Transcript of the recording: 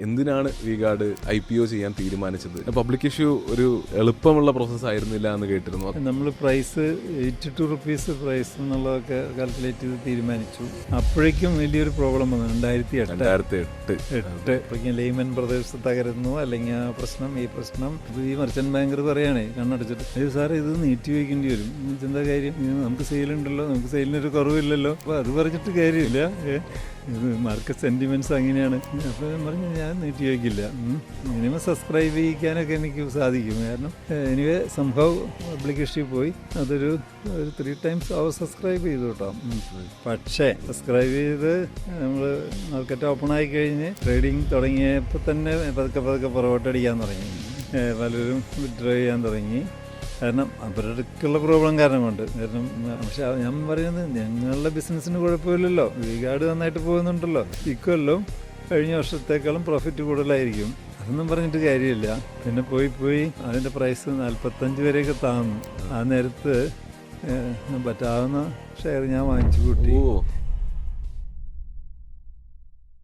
എന്തിനാണ് V-Guard IPO ചെയ്യാൻ തീരുമാനിച്ചത്? പബ്ലിക് ഇഷ്യൂ ഒരു എളുപ്പമുള്ള പ്രോസസ്സ് ആയിരുന്നില്ല എന്ന് കേട്ടിരുന്നു. നമ്മൾ പ്രൈസ് 82 റുപ്പീസ് പ്രൈസ് എന്നുള്ളതൊക്കെ കാൽക്കുലേറ്റ് ചെയ്ത് തീരുമാനിച്ചു. അപ്പോഴേക്കും വലിയൊരു പ്രോബ്ലം വന്നു. 2008 ലെയ്മൻ ബ്രദേഴ്സ് തകരുന്നു, അല്ലെങ്കിൽ ആ പ്രശ്നം ഈ പ്രശ്നം. ഈ മർച്ചന്റ് ബാങ്കർ പറയുകയാണേ കണ്ണടച്ചിട്ട്, അയ്യോ സാറേ ഇത് നീട്ടി വയ്ക്കേണ്ടി വരും. എന്താ കാര്യം? നമുക്ക് സെയിലുണ്ടല്ലോ, നമുക്ക് സെയിലിനൊരു കുറവില്ലല്ലോ. അപ്പോൾ അത് പറഞ്ഞിട്ട് കാര്യമില്ല, ഇത് മാർക്കറ്റ് സെൻറ്റിമെൻറ്റ്സ് അങ്ങനെയാണ്. അപ്പോൾ ഞാൻ പറഞ്ഞു ഞാൻ നീട്ടി വയ്ക്കില്ല. മിനിമം സബ്സ്ക്രൈബ് ചെയ്യിക്കാനൊക്കെ എനിക്ക് സാധിക്കും. കാരണം എനിവേ സംഭവം പബ്ലിക് ഇഷ്യൂ പോയി. അതൊരു 3 times അവർ സബ്സ്ക്രൈബ് ചെയ്തു കേട്ടോ. പക്ഷേ സബ്സ്ക്രൈബ് ചെയ്ത് നമ്മൾ മാർക്കറ്റ് ഓപ്പൺ ആയി കഴിഞ്ഞ് ട്രേഡിങ് തുടങ്ങിയപ്പോൾ തന്നെ പതുക്കെ പുറകോട്ടടിക്കാൻ തുടങ്ങി. പലരും വിഡ്രോ ചെയ്യാൻ തുടങ്ങി. കാരണം അവരുടെക്കുള്ള പ്രോബ്ലം കാരണം കൊണ്ട്. കാരണം പക്ഷെ ഞാൻ പറയുന്നത് ഞങ്ങളുടെ ബിസിനസ്സിന് കുഴപ്പമില്ലല്ലോ, V-Guard നന്നായിട്ട് പോകുന്നുണ്ടല്ലോ. ഇക്കൊല്ലം കഴിഞ്ഞ വർഷത്തേക്കാളും പ്രോഫിറ്റ് കൂടുതലായിരിക്കും. അതൊന്നും പറഞ്ഞിട്ട് കാര്യമില്ല. പിന്നെ പോയി അതിൻ്റെ പ്രൈസ് 45 വരെയൊക്കെ താന്നു. ആ നേരത്ത് പറ്റാവുന്ന ഷെയർ ഞാൻ വാങ്ങിച്ചു കൂട്ടി.